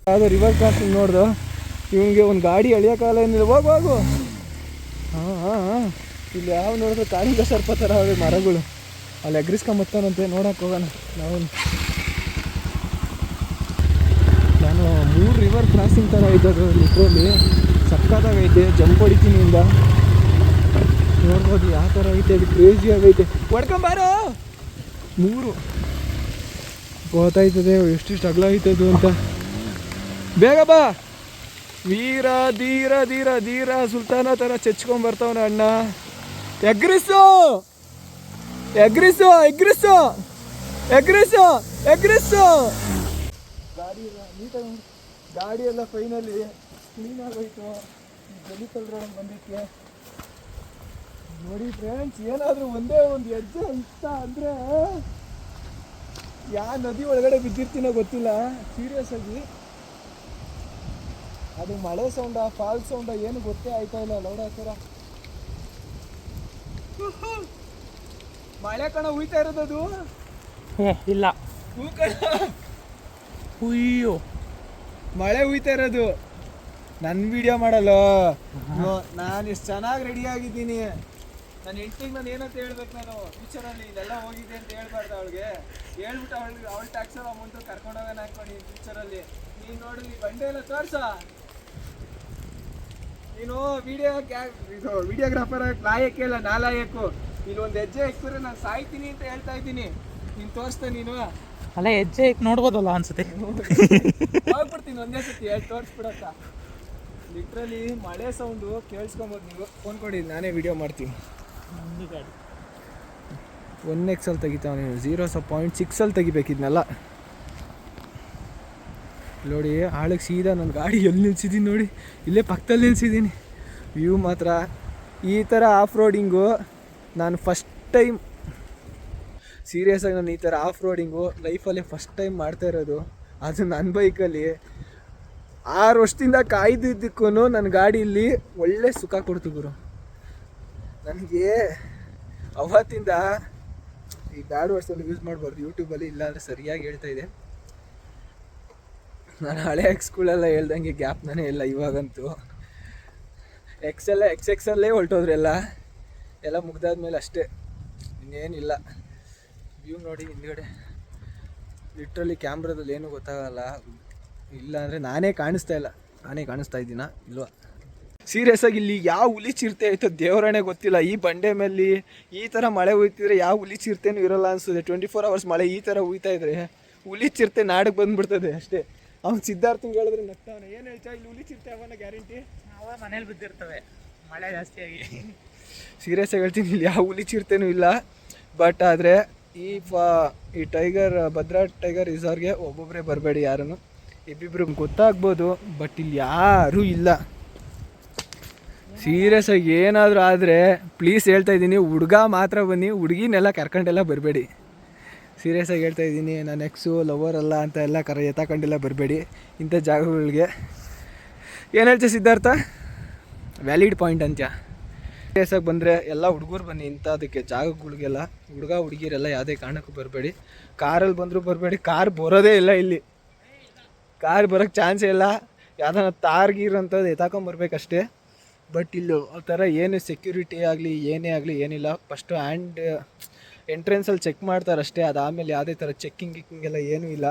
ಯಾವುದೋ ರಿವರ್ ಕ್ರಾಸಿಂಗ್ ನೋಡ್ದು, ಇವನಿಗೆ ಒಂದು ಗಾಡಿ ಎಳಿಯೋಕ್ಕಾಗಲ್ಲ ಏನಿಲ್ಲ. ಹೋಗು. ಹಾಂ ಇಲ್ಲಿ ಯಾವ ನೋಡಿದ್ರೆ ಕಾಳಿಂಗ ಸರ್ಪ ಥರ ಅವೆ ಮರಗಳು. ಅಲ್ಲಿ ಎಗ್ರಿಸ್ಕೊಂಬತ್ತಾನಂತೆ, ನೋಡೋಕೆ ಹೋಗೋಣ ನಾವು. ನಾನು 3 ರಿವರ್ ಕ್ರಾಸಿಂಗ್ ಥರ ಇದ್ದದು ಲಿಟ್ರಲ್ಲಿ. ಸಕ್ಕತ್ತಾಗೈತೆ, ಜಂಪ್ ಹೊಡಿತೀನಿ ಇಂದ. ನೋಡ್ಬೋದು ಯಾವ ಥರ ಐತೆ, ಅದು ಕ್ರೇಜಿ ಆಗೈತೆ. ಹೊಡ್ಕೊಂಬಾರೋ 3 ಗೊತ್ತಾಯ್ತದೆ ಎಷ್ಟಿಷ್ಟು ಅಗಲ ಐತದು ಅಂತ. ಬೇಗ ಬಾ ವೀರ, ಧೀರ ಧೀರ ಧೀರ ಸುಲ್ತಾನ ಥರ ಚೆಚ್ಕೊಂಬರ್ತಾವನ ಅಣ್ಣ. ಎಗ್ರಿಸು ಎಗ್ರಿಸು ಎಗ್ರಿಸು ಎಗ್ರಿಸು ಎಗ್ರಿಸು. ಗಾಡಿ ಎಲ್ಲ ನೀಟಾಗಿ, ಗಾಡಿ ಎಲ್ಲ ಫೈನಲಿ ಕ್ಲೀನ್ ಆಗೋಯ್ತು. ಜಲಿಕಲ್ ರೋಡ್ ಬಂದಿಕ್ಕೆ ನೋಡಿ ಫ್ರೆಂಡ್ಸ್. ಏನಾದರೂ ಒಂದೇ ಒಂದು ಹೆಜ್ಜೆ ಇಷ್ಟ ಅಂದರೆ ಯಾವ ನದಿ ಒಳಗಡೆ ಬಿದ್ದಿರ್ತೀನೋ ಗೊತ್ತಿಲ್ಲ. ಸೀರಿಯಸ್ ಆಗಿ ಅದು ಮಳೆ ಸೌಂಡ, ಫಾಲ್ ಸೌಂಡ ಏನು ಗೊತ್ತೇ ಆಯ್ತಾ ಇಲ್ಲ. ಲೌಡ ಹತ್ತಿರ ಮಳೆ ಕಣ ಹುಯ್ತಾ ಇರೋದದು. ಇಲ್ಲ ಹುಯ್ಯೋ ಮಳೆ ಹುಯ್ತಾ ಇರೋದು. ನನ್ನ ವಿಡಿಯೋ ಮಾಡಲ್ಲ ನಾನು ಎಷ್ಟು ಚೆನ್ನಾಗಿ ರೆಡಿ ಆಗಿದ್ದೀನಿ. ನನ್ನ ಹೆಂಡ್ತಿಗೆ ನಾನು ಏನಂತ ಹೇಳ್ಬೇಕು, ನಾನು ಫ್ಯೂಚರಲ್ಲಿ ಇದೆಲ್ಲ ಹೋಗಿದೆ ಅಂತ ಹೇಳ್ಬಾರ್ದು ಅವಳಿಗೆ. ಹೇಳ್ಬಿಟ್ಟು ಅವಳ ಟ್ಯಾಕ್ಸರ್ ಅಮೌಂಟು ಕರ್ಕೊಂಡೋಗೋಣ ಅನ್ಕೊಂಡು ಫ್ಯೂಚರಲ್ಲಿ. ನೀನು ನೋಡಿ ಬಂಡೆ ಎಲ್ಲ ತೋರ್ಸ. ನೀನು ವಿಡಿಯೋಗ್ರಾಫರ್ ಲಾಯಕ್ಕೆ ಇಲ್ಲ, ನಾಲಾಯಕು. ಇಲ್ಲಿ ಒಂದು ಹೆಜ್ಜೆ ಇಕ್ಕಿದ್ರೆ ನಾನು ಸಾಯ್ತೀನಿ ಅಂತ ಹೇಳ್ತಾ ಇದ್ದೀನಿ. ನೀನು ತೋರಿಸ್ತೆ ನೀನು ಅಲ್ಲ, ಹೆಜ್ಜೆ ನೋಡ್ಬೋದಲ್ಲ ಅನ್ಸುತ್ತೆ. ಹೋಗ್ಬಿಡ್ತೀನಿ ಒಂದೇ ಸತಿ ತೋರಿಸ್ಬಿಡತ್ತ. ಲಿಟ್ರಲಿ ಮಳೆ ಸೌಂಡು ಕೇಳಿಸ್ಕೊಬೋದು. ನೀವು ಫೋನ್ ಕೊಡಿ, ನಾನೇ ವಿಡಿಯೋ ಮಾಡ್ತೀನಿ. 1x ತೆಗಿತಾವೆ, 0.6 ತೆಗಿಬೇಕಿದ್ನಲ್ಲ. ನೋಡಿ ಆಳಕ್ಕೆ ಸೀದಾ ನನ್ನ ಗಾಡಿ ಎಲ್ಲಿ ನಿಲ್ಸಿದ್ದೀನಿ ನೋಡಿ, ಇಲ್ಲೇ ಪಕ್ಕದಲ್ಲಿ ನಿಲ್ಸಿದ್ದೀನಿ. ವ್ಯೂ ಮಾತ್ರ ಈ ಥರ ಆಫ್ ರೋಡಿಂಗು ನಾನು ಫಸ್ಟ್ ಟೈಮ್, ಸೀರಿಯಸ್ಸಾಗಿ ನಾನು ಈ ಥರ ಆಫ್ ರೋಡಿಂಗು ಲೈಫಲ್ಲೇ ಫಸ್ಟ್ ಟೈಮ್ ಮಾಡ್ತಾ ಇರೋದು. ಅದು ನನ್ನ ಬೈಕಲ್ಲಿ 6 ವರ್ಷದಿಂದ ಕಾಯ್ದಿದ್ದಕ್ಕೂ ನನ್ನ ಗಾಡಿಯಲ್ಲಿ ಒಳ್ಳೆ ಸುಖ ಕೊಡ್ತು ಗುರು ನನಗೆ. ಅವತ್ತಿಂದ ಈ ಬ್ಯಾಡ್ ವರ್ಡ್ಸಲ್ಲಿ ಯೂಸ್ ಮಾಡಬಾರ್ದು ಯೂಟ್ಯೂಬಲ್ಲಿ, ಇಲ್ಲಾಂದರೆ ಸರಿಯಾಗಿ ಹೇಳ್ತಾ ಇದೆ. ನಾನು ಹಳೆ ಸ್ಕೂಲೆಲ್ಲ ಹೇಳ್ದಂಗೆ ಗ್ಯಾಪ್ನೇ ಇಲ್ಲ ಇವಾಗಂತೂ. ಎಕ್ಸೆಲ್ಲೇ ಹೊಲ್ಟೋದ್ರೆಲ್ಲ ಎಲ್ಲ ಮುಗ್ದಾದ್ಮೇಲೆ ಅಷ್ಟೇ. ಇನ್ನೇನಿಲ್ಲ. ವ್ಯೂ ನೋಡಿ ಹಿಂದ್ಗಡೆ, ಲಿಟ್ರಲಿ ಕ್ಯಾಮ್ರಾದಲ್ಲಿ ಏನೂ ಗೊತ್ತಾಗಲ್ಲ. ಇಲ್ಲ ಅಂದರೆ ನಾನೇ ಕಾಣಿಸ್ತಾ ಇದ್ದೀನ ಇಲ್ವಾ? ಸೀರಿಯಸ್ ಆಗಿ ಇಲ್ಲಿ ಯಾವ ಹುಲಿ ಚಿರತೆ ಆಯ್ತೋ ದೇವರಣೆ ಗೊತ್ತಿಲ್ಲ. ಈ ಬಂಡೆ ಮೇಲೆ ಈ ಥರ ಮಳೆ ಹುಯ್ತಿದ್ರೆ ಯಾವ ಹುಲಿ ಚಿರತೆನೂ ಇರೋಲ್ಲ ಅನಿಸ್ತದೆ. 24 hours ಮಳೆ ಈ ಥರ ಹುಯ್ತಾ ಇದ್ರೆ ಹುಲಿ ಚಿರತೆ ನಾಡಿಗೆ ಬಂದ್ಬಿಡ್ತದೆ ಅಷ್ಟೇ. ಅವ್ನು ಸಿದ್ಧಾರ್ಥಂಗೆ ಹೇಳಿದ್ರೆ ನಗ್ತಾವನೆ. ಏನು ಹೇಳ್ತಾ ಇಲ್ಲಿ ಹುಲಿ ಚಿರತೆ ಅವನ ಗ್ಯಾರಂಟಿ? ಅವ ಮನೇಲಿ ಬಿದ್ದಿರ್ತವೆ ಮಳೆ ಜಾಸ್ತಿಯಾಗಿ. ಸೀರಿಯಸ್ ಆಗಿ ಹೇಳ್ತೀನಿ, ಇಲ್ಲಿ ಯಾವ ಹುಲಿ ಚಿರತೆನೂ ಇಲ್ಲ. ಬಟ್ ಆದರೆ ಈ ಟೈಗರ್ ಭದ್ರಾ ಟೈಗರ್ ರಿಸರ್ವ್ಗೆ ಒಬ್ಬೊಬ್ಬರೇ ಬರಬೇಡಿ, ಯಾರನ್ನು ಇಬ್ಬಿಬ್ರು ಗೊತ್ತಾಗ್ಬೋದು. ಬಟ್ ಇಲ್ಲಿ ಯಾರೂ ಇಲ್ಲ. ಸೀರಿಯಸ್ ಆಗಿ ಏನಾದರೂ ಆದರೆ ಪ್ಲೀಸ್ ಹೇಳ್ತಾ ಇದ್ದೀನಿ, ಹುಡುಗ ಮಾತ್ರ ಬನ್ನಿ, ಹುಡುಗಿನೆಲ್ಲ ಕರ್ಕೊಂಡೆಲ್ಲ ಬರಬೇಡಿ. ಸೀರಿಯಸ್ ಆಗಿ ಹೇಳ್ತಾ ಇದ್ದೀನಿ, ನಾನು ಎಕ್ಸು ಲವರ್ ಅಲ್ಲ ಅಂತ ಎಲ್ಲ ಎತ್ತಾಕೊಂಡೆಲ್ಲ ಬರಬೇಡಿ ಇಂಥ ಜಾಗಗಳಿಗೆ. ಏನು ಹೇಳ್ತೀಯ ಸಿದ್ಧಾರ್ಥ? ವ್ಯಾಲಿಡ್ ಪಾಯಿಂಟ್ ಅಂತ್ಯ. ಸೀರಿಯಸ್ ಆಗಿ ಬಂದರೆ ಎಲ್ಲ ಹುಡುಗರು ಬನ್ನಿ ಇಂಥದಕ್ಕೆ ಜಾಗಗಳಿಗೆಲ್ಲ. ಹುಡುಗ ಹುಡುಗಿರೆಲ್ಲ ಯಾವುದೇ ಕಾರಣಕ್ಕೂ ಬರಬೇಡಿ. ಕಾರಲ್ಲಿ ಬಂದರೂ ಬರಬೇಡಿ. ಕಾರ್ ಬರೋದೇ ಇಲ್ಲ ಇಲ್ಲಿ, ಕಾರ್ ಬರೋಕ್ಕೆ ಚಾನ್ಸೇ ಇಲ್ಲ. ಯಾವ್ದಾನ ತಾರ್ಗೀರಂಥದ್ದು ಎತ್ತಾಕೊಂಬರ್ಬೇಕಷ್ಟೇ. ಬಟ್ ಇಲ್ಲಿ ಆ ಥರ ಏನು ಸೆಕ್ಯೂರಿಟಿ ಆಗಲಿ ಏನೇ ಆಗಲಿ ಏನಿಲ್ಲ. ಫಸ್ಟು ಎಂಟ್ರೆನ್ಸಲ್ಲಿ ಚೆಕ್ ಮಾಡ್ತಾರಷ್ಟೇ. ಅದಾದಮೇಲೆ ಯಾವುದೇ ಥರ ಚೆಕ್ಕಿಂಗ್ ಎಲ್ಲ ಏನೂ ಇಲ್ಲ.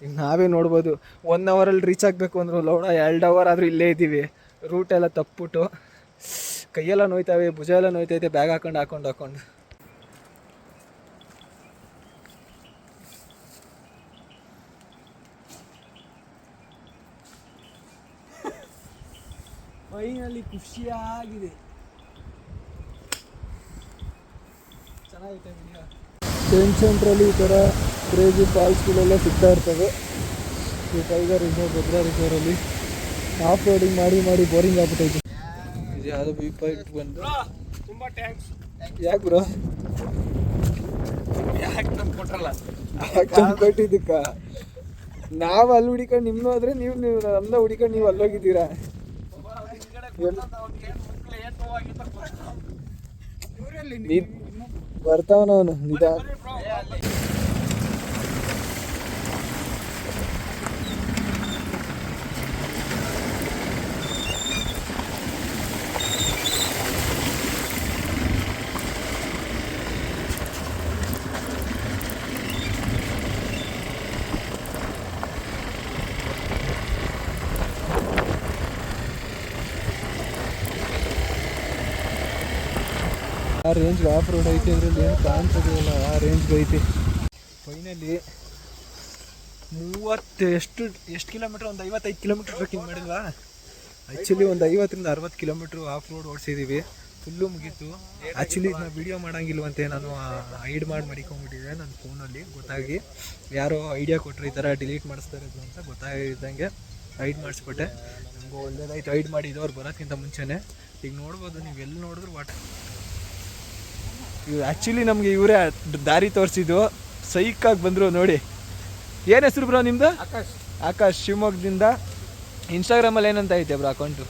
ಈಗ ನಾವೇ ನೋಡ್ಬೋದು, 1 hour ರೀಚ್ ಆಗಬೇಕು ಅಂದರು ಲೋಡ 2 hour ಆದರೂ ಇಲ್ಲೇ ಇದ್ದೀವಿ. ರೂಟೆಲ್ಲ ತಪ್ಪಿಬಿಟ್ಟು ಕೈಯೆಲ್ಲ ನೋಯ್ತಾವೆ, ಭುಜ ಎಲ್ಲ ನೋಯ್ತೈತೆ ಬ್ಯಾಗ್ ಹಾಕೊಂಡು ಫೈನಲಿ ಖುಷಿಯಾಗಿದೆ. ಚೆನ್ನಾಗೈತೆ ವಿಡಿಯೋ. ಸೆಂಟ್ರಲ್ಲಿ ಈ ಥರ ಕ್ರೇಜಿ ಫಾಲ್ಸ್ಗಳೆಲ್ಲ ಸಿಗ್ತಾ ಇರ್ತವೆ. ಈ ಟೈಗರ್ ರಿಸರ್ವ್ ಭದ್ರಾ ರಿಸರ್ವಲ್ಲಿ ಆಫ್ ರೋಡಿಂಗ್ ಮಾಡಿ ಬೋರಿಂಗ್ ಆಗ್ಬಿಟ್ಟೈತೆ. ಇದು ಯಾವುದೋ ವ್ಯೂ ಪಾಯಿಂಟ್ ಬಂದು ತುಂಬ ಥ್ಯಾಂಕ್ಸ್. ಯಾಕೆ ಬ್ರೋ? ಯಾಕೆ ತಂದು ಕೊಟ್ಟರಲ್ಲ? ಕೊಟ್ಟಿದ್ದಕ್ಕ ನಾವು ಅಲ್ಲಿ ಹುಡಿಕೊಂಡು ನಿಮ್ಮನ್ನು ಹೋದ್ರೆ ನೀವು ನಮ್ಮನ್ನ ಹುಡಿಕೊಂಡು ನೀವು ಅಲ್ಲೋಗಿದ್ದೀರಾ? ಬರ್ತಾವನವನು ನಿಧಾನ. ಆ ರೇಂಜ್ಗೆ ಆಫ್ ರೋಡ್ ಐತೆ, ಇದರಲ್ಲಿ ಏನು ಕಾಣ್ತದೆ ಇಲ್ಲ, ಆ ರೇಂಜ್ಗೆ ಐತೆ. ಫೈನಲಿ 30 ಎಷ್ಟು ಕಿಲೋಮೀಟ್ರ್? ಒಂದು 55 ಕಿಲೋಮೀಟ್ರ್ ಟ್ರೆಕ್ಕಿಂಗ್ ಮಾಡಿಲ್ವಾ? ಆ್ಯಕ್ಚುಲಿ ಒಂದು 50 ರಿಂದ 60 ಕಿಲೋಮೀಟ್ರ್ ಆಫ್ ರೋಡ್ ಓಡಿಸಿದ್ದೀವಿ. ಫುಲ್ಲು ಮುಗೀತು. ಆ್ಯಕ್ಚುಲಿ ಇದನ್ನ ವೀಡಿಯೋ ಮಾಡೋಂಗಿಲ್ವಂತೆ, ನಾನು ಹೈಡ್ ಮಡಿಕೊಂಡ್ಬಿಟ್ಟಿದ್ದೆ ನನ್ನ ಫೋನಲ್ಲಿ. ಗೊತ್ತಾಗಿ ಯಾರೋ ಐಡಿಯಾ ಕೊಟ್ಟರು ಈ ಥರ ಡಿಲೀಟ್ ಮಾಡಿಸ್ತಾರೆ ಅಂತ. ಗೊತ್ತಾಗಿದ್ದಂಗೆ ಹೈಡ್ ಮಾಡಿಸ್ಬಿಟ್ಟೆ. ನಮಗೂ ಒಳ್ಳೇದಾಯ್ತು ಹೈಡ್ ಮಾಡಿದ್ದು ಅವ್ರು ಬರೋಕ್ಕಿಂತ ಮುಂಚೆನೇ. ಈಗ ನೋಡ್ಬೋದು, ನೀವು ಎಲ್ಲಿ ನೋಡಿದ್ರು ಇವು ಆ್ಯಕ್ಚುಲಿ ನಮಗೆ ಇವರೇ ದಾರಿ ತೋರಿಸಿದ್ದು. ಸೈಕಾಗಿ ಬಂದರು ನೋಡಿ. ಏನು ಹೆಸರು ಬ್ರೋ ನಿಮ್ಮದು? ಆಕಾಶ್, ಶಿವಮೊಗ್ಗದಿಂದ. ಇನ್ಸ್ಟಾಗ್ರಾಮಲ್ಲಿ ಏನಂತ ಐತೆ ಬ್ರೋ ಅಕೌಂಟು?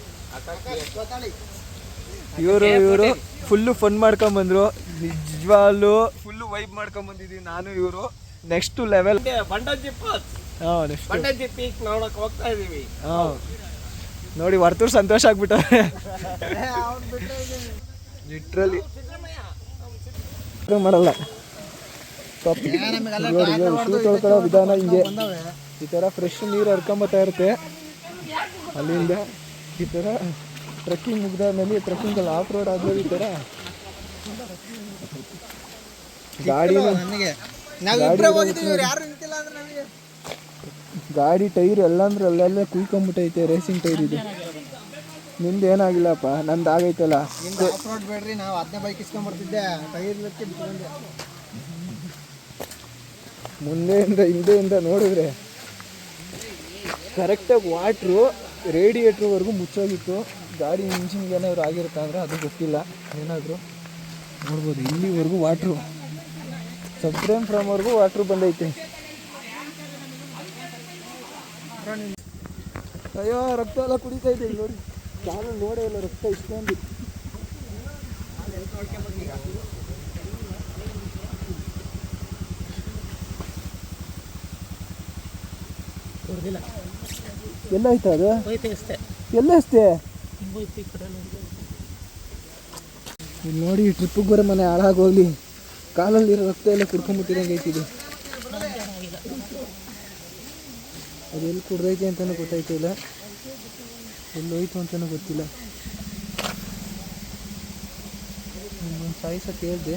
ಇವರು ಫುಲ್ಲು ಫನ್ ಮಾಡ್ಕೊಂಬಂದರು. ನಿಜವಾಗ್ಲೂ ಫುಲ್ಲು ವೈಬ್ ಮಾಡ್ಕೊಂಬಂದಿದ್ದೀವಿ ನಾನು ಇವರು. ನೆಕ್ಸ್ಟ್ ಲೆವೆಲ್ ನೋಡಕ್ಕೆ ಹೋಗ್ತಾ ಇದ್ದೀವಿ. ನೋಡಿ ವರ್ತೂರು ಸಂತೋಷ ಆಗ್ಬಿಟ್ಟವ್ರೆ ಲಿಟ್ರಲಿ. ಮಾಡಲ್ಲ ಶೂ ತೊಳ್ಕೊಳ್ಳೋ ವಿಧಾನ ಹಿಂಗೆ. ಈ ಥರ ಫ್ರೆಶ್ ನೀರು ಹರ್ಕೊಂಬತ್ತಾ ಇರುತ್ತೆ ಅಲ್ಲಿಂದ. ಈ ಥರ ಟ್ರೆಕ್ಕಿಂಗ್ ಮುಗಿದಾದ್ಮೇಲೆ ಟ್ರೆಕ್ಕಿಂಗಲ್ಲಿ ಆಫ್ ರೋಡ್ ಆದ್ಮೇಲೆ ಈ ಥರ ಗಾಡಿ ಟೈರ್ ಎಲ್ಲಂದ್ರೆ ಅಲ್ಲೆಲ್ಲ ಕುಯ್ಕೊಂಬಿಟ್ಟೈತೆ. ರೇಸಿಂಗ್ ಟೈರ್ ಇದೆ. ನಿಂದು ಏನಾಗಿಲ್ಲಪ್ಪ, ನಂದು ಆಗೈತಲ್ಲ. ಬೇಡ್ರಿ, ನಾವು 15 ಬೈಕ್ ಇಸ್ಕೊಂಡ್ಬರ್ತಿದ್ದೆ. ಟೈರ್ ಮುಂದೆಯಿಂದ ಹಿಂದೆಯಿಂದ ನೋಡಿದ್ರೆ ಕರೆಕ್ಟಾಗಿ ವಾಟ್ರು ರೇಡಿಯೇಟ್ರ್ವರೆಗೂ ಮುಚ್ಚೋಗಿತ್ತು. ಗಾಡಿ ಇಂಜಿನ್ಗೆ ಏನಾದ್ರು ಆಗಿರುತ್ತೆ ಅಂದರೆ ಅದು ಗೊತ್ತಿಲ್ಲ. ಏನಾದರೂ ನೋಡ್ಬೋದು, ಇಲ್ಲಿವರೆಗೂ ವಾಟ್ರು, ಸಬ್ಸ್ಕ್ರೈಮ್ ಫ್ರಮ್ವರೆಗೂ ವಾಟ್ರು ಬಂದೈತೆ. ಅಯ್ಯೋ ರಕ್ತ ಎಲ್ಲ ಕುಡಿತಾ ಇದೆ ಇಲ್ಲಿ ನೋಡಿ. ನಾನು ನೋಡೇ ಇಲ್ಲ ರಕ್ತ ಇಷ್ಟೊಂದು. ಎಲ್ಲ ಆಯ್ತಾ ಅದು? ಎಲ್ಲ ಅಷ್ಟೇ ಇಲ್ಲಿ ನೋಡಿ. ಟ್ರಿಪ್ಪಿಗೆ ಬರೋ ಮನೆ ಹಾಳಾಗೋಗ್ಲಿ. ಕಾಲಲ್ಲಿರೋ ರಕ್ತ ಎಲ್ಲ ಕುಡ್ಕೊಂಬಿಟ್ಟಿರಂಗೆ ಐತಿದೆ. ಅದೆಲ್ಲಿ ಕುಡ್ದೈತೆ ಅಂತಲೂ ಗೊತ್ತಾಯ್ತಿಲ್ಲ, ಎಲ್ಲೋಯ್ತು ಅಂತಲೂ ಗೊತ್ತಿಲ್ಲ. ಒಂದು ಸಾಯಿಸಕ್ಕೆ ಹೇಳಿದೆ,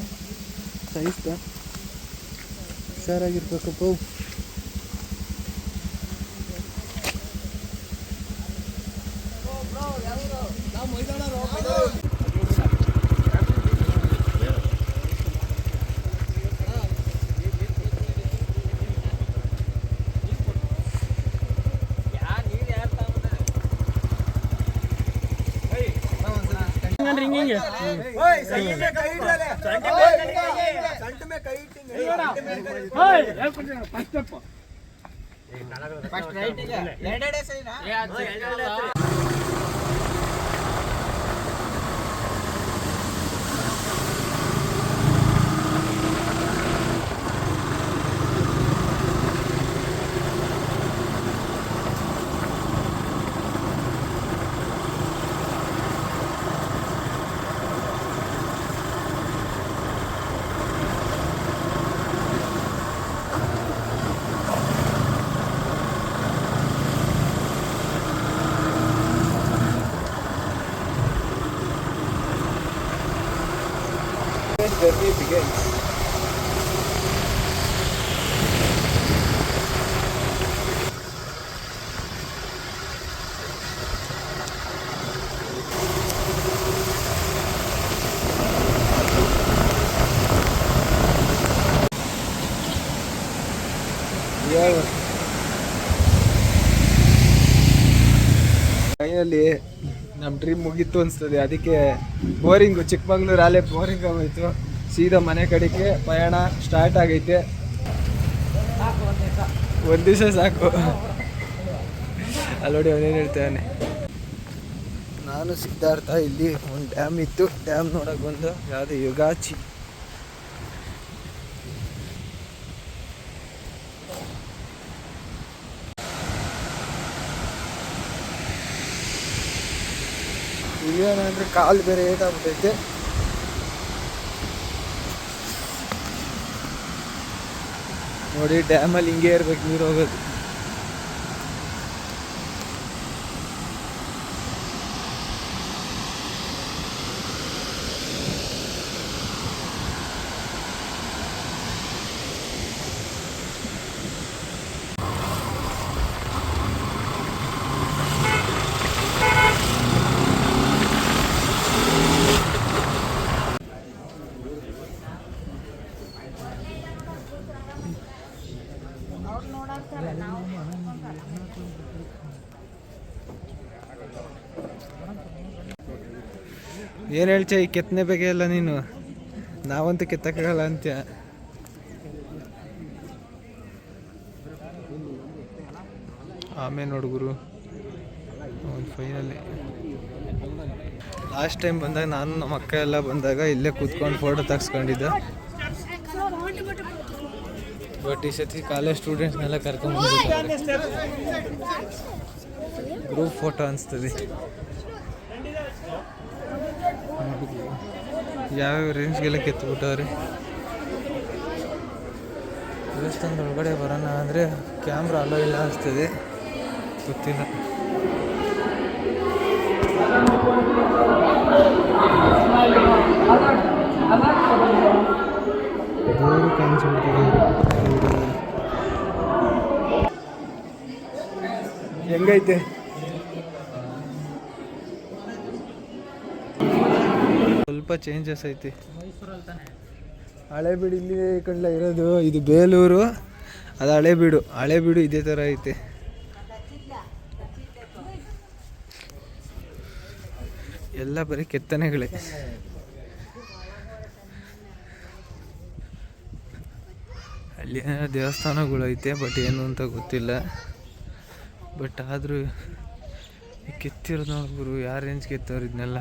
ಸಾಯಿಸ್ದ. ಹುಷಾರಾಗಿರ್ಬೇಕಪ್ಪ. Journey begins. ಫೈನಲಿ ನಮ್ಮ ಡ್ರೀಮ್ ಮುಗೀತು ಅನಿಸ್ತದೆ. ಅದಕ್ಕೆ ಬೋರಿಂಗು, ಚಿಕ್ಕಮಂಗ್ಳೂರು ಅಲ್ಲೇ ಬೋರಿಂಗ್ ಆಗೋಯ್ತು. ಸೀದಾ ಮನೆ ಕಡೆಗೆ ಪಯಣ ಸ್ಟಾರ್ಟ್ ಆಗೈತೆ. ಒಂದು ದಿವಸ ಸಾಕು. ಅಲ್ಲೋಡಿ ಅವನೇನು ಹೇಳ್ತಾನೆ. ನಾನು ಸಿದ್ಧಾರ್ಥ, ಇಲ್ಲಿ ಒಂದು ಡ್ಯಾಮ್ ಇತ್ತು, ಡ್ಯಾಮ್ ನೋಡೋಕೆ ಬಂದು. ಯಾವುದೇ ಯುಗಾಚಿ. ಇಲ್ಲೇನಂದ್ರೆ ಕಾಲು ಬೇರೆ ಏಟಾಗ್ಬಿಟ್ಟೈತೆ. ನೋಡಿ, ಡ್ಯಾಮಲ್ಲಿ ಹಿಂಗೆ ಇರ್ಬೇಕು, ನೀರು ಹೋಗೋದು. ಏನು ಹೇಳ್ತೀಯ, ಈ ಕೆತ್ತನೆ ಬಗ್ಗೆ ಎಲ್ಲ ನೀನು? ನಾವಂತೂ ಕೆತ್ತಕ್ಕಾಗಲ್ಲ ಅಂತ. ಆಮೇಲೆ ನೋಡುಗುರು, ಫೈನಲಿ ಲಾಸ್ಟ್ ಟೈಮ್ ಬಂದಾಗ ನಾನು ನಮ್ಮ ಅಕ್ಕ ಎಲ್ಲ ಬಂದಾಗ ಇಲ್ಲೇ ಕೂತ್ಕೊಂಡು ಫೋಟೋ ತೆಗ್ಸ್ಕೊಂಡಿದ್ದೆ. ಬಟ್ ಈ ಸತಿ ಕಾಲೇಜ್ ಸ್ಟೂಡೆಂಟ್ಸ್ನೆಲ್ಲ ಕರ್ಕೊಂಡ್ಬಂದಿದ್ದಾರೆ. ಗ್ರೂಪ್ ಫೋಟೋ ಅನಿಸ್ತದೆ. ಯಾವ್ಯಾವ ರೇಂಜ್ಗೆಲ್ಲ ಕೆತ್ತಬಿಟ್ಟವ್ರೆ. ದೇವಸ್ಥಾನದ ಒಳಗಡೆ ಬರೋಣ ಅಂದರೆ ಕ್ಯಾಮ್ರಾ ಅಲೋ ಇಲ್ಲ ಅನಿಸ್ತದೆ, ಗೊತ್ತಿಲ್ಲ. ದೇವರು ಕಾಣಿಸ್ಬಿಡ್ತದೆ. ಹೆಂಗೈತೆ? ಸ್ವಲ್ಪ ಚೇಂಜಸ್ ಐತಿ. ಹಳೇಬೀಡು ಇಲ್ಲಿ ಈ ಕಡೆ ಇರೋದು, ಇದು ಬೇಲೂರು, ಅದು ಹಳೇಬೀಡು. ಹಳೇಬೀಡು ಇದೇ ಥರ ಐತೆ. ಎಲ್ಲ ಬರೀ ಕೆತ್ತನೆಗಳೇ. ಅಲ್ಲಿ ದೇವಸ್ಥಾನಗಳು ಐತೆ, ಬಟ್ ಏನು ಅಂತ ಗೊತ್ತಿಲ್ಲ. ಬಟ್ ಆದರೂ ಕೆತ್ತಿರೋದು ನೋಡ್ಬರು, ಯಾವ ರೇಂಜ್ ಕೆತ್ತವ್ರು ಇದನ್ನೆಲ್ಲ.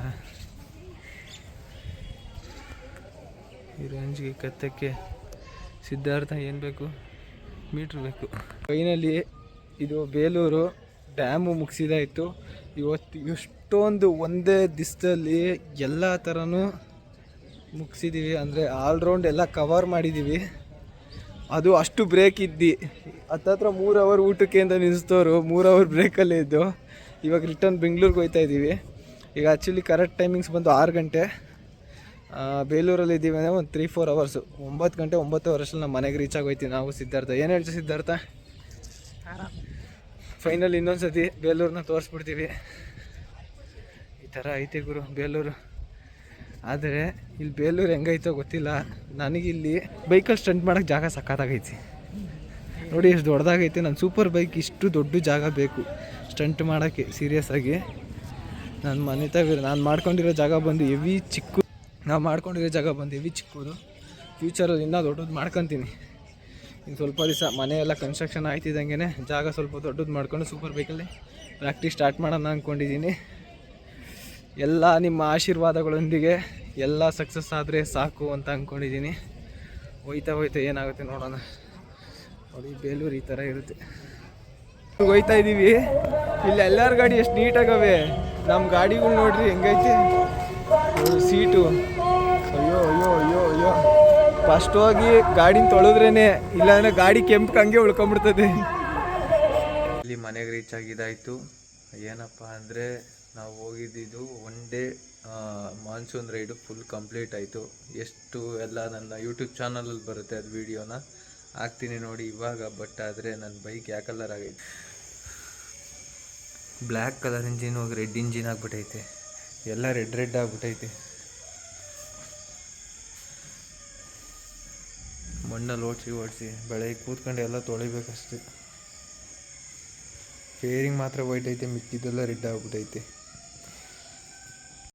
ಈ ರೇಂಜ್ಗೆ ಕೆತ್ತಕ್ಕೆ ಸಿದ್ಧಾರ್ಥ ಏನು ಬೇಕು? ಮೀಟ್ರ್ ಬೇಕು. ಫೈನಲಿ ಇದು ಬೇಲೂರು ಡ್ಯಾಮು ಮುಗಿಸಿದಾಯಿತು. ಇವತ್ತು ಎಷ್ಟೊಂದು ಒಂದೇ ದಿವಸದಲ್ಲಿ ಎಲ್ಲ ಥರನೂ ಮುಗಿಸಿದ್ದೀವಿ. ಅಂದರೆ ಆಲ್ರೌಂಡ್ ಎಲ್ಲ ಕವರ್ ಮಾಡಿದ್ದೀವಿ. ಅದು ಅಷ್ಟು ಬ್ರೇಕ್ ಇದ್ದು ಹತ್ತತ್ರ 3 ಅವರ್ ಊಟಕ್ಕೆ ಅಂತ ನಿಲ್ಲಿಸ್ತೋರು 3 ಅವರ್ ಬ್ರೇಕಲ್ಲೇ ಇದ್ದು. ಇವಾಗ ರಿಟರ್ನ್ ಬೆಂಗಳೂರಿಗೆ ಹೋಗ್ತಾ ಇದ್ದೀವಿ. ಈಗ ಆ್ಯಕ್ಚುಲಿ ಕರೆಕ್ಟ್ ಟೈಮಿಂಗ್ಸ್ ಬಂದು 6 ಗಂಟೆ. ಬೇಲೂರಲ್ಲಿ ಇದ್ದೀವಿ ಅಂದರೆ ಒಂದು 3-4 ಅವರ್ಸು. 9 ಗಂಟೆ 9 ಅವರ್ಸಲ್ಲಿ ನಮ್ಮ ಮನೆಗೆ ರೀಚ್ ಆಗೋಯ್ತೀವಿ ನಾವು. ಸಿದ್ಧಾರ್ಥ ಏನು ಹೇಳ್ತೀವಿ ಸಿದ್ಧಾರ್ಥ? ಫೈನಲ್ ಇನ್ನೊಂದು ಸತಿ ಬೇಲೂರನ್ನ ತೋರಿಸ್ಬಿಡ್ತೀವಿ. ಈ ಥರ ಐತೆ ಗುರು ಬೇಲೂರು. ಆದರೆ ಇಲ್ಲಿ ಬೇಲೂರು ಹೆಂಗೈತೋ ಗೊತ್ತಿಲ್ಲ. ನನಗಿಲ್ಲಿ ಬೈಕಲ್ಲಿ ಸ್ಟಂಟ್ ಮಾಡೋಕ್ಕೆ ಜಾಗ ಸಕ್ಕತ್ತಾಗೈತಿ ನೋಡಿ. ಎಷ್ಟು ದೊಡ್ಡದಾಗೈತೆ. ನನ್ನ ಸೂಪರ್ ಬೈಕ್ ಇಷ್ಟು ದೊಡ್ಡ ಜಾಗ ಬೇಕು ಸ್ಟಂಟ್ ಮಾಡೋಕ್ಕೆ. ಸೀರಿಯಸ್ ಆಗಿ ನಾನು ನಾನು ಮಾಡ್ಕೊಂಡಿರೋ ಜಾಗ ಬಂದು ಹೆವಿ ಚಿಕ್ಕ. ನಾವು ಮಾಡ್ಕೊಂಡಿರೋ ಜಾಗ ಬಂದು ಹೆವಿ ಚಿಕ್ಕದು. ಫ್ಯೂಚರಲ್ಲಿ ಇನ್ನೂ ದೊಡ್ಡದು ಮಾಡ್ಕೊತೀನಿ. ಇನ್ನು ಸ್ವಲ್ಪ ದಿವಸ ಮನೆಯೆಲ್ಲ ಕನ್ಸ್ಟ್ರಕ್ಷನ್ ಆಯ್ತಿದ್ದಂಗೆ ಜಾಗ ಸ್ವಲ್ಪ ದೊಡ್ಡದು ಮಾಡ್ಕೊಂಡು ಸೂಪರ್ ಬೈಕಲ್ಲಿ ಪ್ರಾಕ್ಟೀಸ್ ಸ್ಟಾರ್ಟ್ ಮಾಡೋಣ ಅಂದ್ಕೊಂಡಿದ್ದೀನಿ. ಎಲ್ಲ ನಿಮ್ಮ ಆಶೀರ್ವಾದಗಳೊಂದಿಗೆ ಎಲ್ಲ ಸಕ್ಸಸ್ ಆದರೆ ಸಾಕು ಅಂತ ಅಂದ್ಕೊಂಡಿದ್ದೀನಿ. ಹೋಯ್ತಾ ಏನಾಗುತ್ತೆ ನೋಡೋಣ. ನೋಡಿ ಬೇಲೂರು ಈ ಥರ ಇರುತ್ತೆ. ಹೋಯ್ತಾ ಇದ್ದೀವಿ. ಇಲ್ಲಿ ಎಲ್ಲರ ಗಾಡಿ ಎಷ್ಟು ನೀಟಾಗವೆ. ನಮ್ಮ ಗಾಡಿಗಳು ನೋಡ್ರಿ ಹೆಂಗೈತೆ ಸೀಟು. ಅಯ್ಯೋ ಅಯ್ಯೋ ಅಯ್ಯೋ ಅಯ್ಯೋ ಫಸ್ಟ್ ಹೋಗಿ ಗಾಡಿನ ತೊಳೆದ್ರೇನೆ, ಇಲ್ಲಾಂದರೆ ಗಾಡಿ ಕೆಂಪು ಹಂಗೆ ಉಳ್ಕೊಂಬಿಡ್ತದೆ. ಇಲ್ಲಿ ಮನೆಗೆ ರೀಚ್ ಆಗಿದ್ದಾಯಿತು. ಏನಪ್ಪ ಅಂದರೆ ನಾವು ಹೋಗಿದ್ದು 1 day monsoon raid full complete ಆಯಿತು. ಎಷ್ಟು ಎಲ್ಲ ನನ್ನ ಯೂಟ್ಯೂಬ್ ಚಾನಲಲ್ಲಿ ಬರುತ್ತೆ ಅದು ವೀಡಿಯೋನ ಹಾಕ್ತೀನಿ ನೋಡಿ ಇವಾಗ. ಬಟ್ ಆದರೆ ನನ್ನ ಬೈಕ್ ಯಾವ ಕಲರ್ ಆಗೈತೆ, ಬ್ಲ್ಯಾಕ್ ಕಲರ್ ಇಂಜಿನ್ ಹೋಗಿ ರೆಡ್ ಇಂಜಿನ್ ಆಗಿಬಿಟ್ಟೈತೆ. ಎಲ್ಲ ರೆಡ್ ಆಗಿಬಿಟ್ಟೈತೆ. ಮಣ್ಣಲ್ಲಿ ಓಡಿಸಿ ಬೆಳಗ್ಗೆ ಕೂತ್ಕೊಂಡು ಎಲ್ಲ ತೊಳಿಬೇಕಷ್ಟೆ. ಫೇರಿಂಗ್ ಮಾತ್ರ ವೈಟ್ ಐತೆ, ಮಿಕ್ಕಿದ್ದೆಲ್ಲ ರೆಡ್ ಆಗಿಬಿಟ್ಟೈತೆ.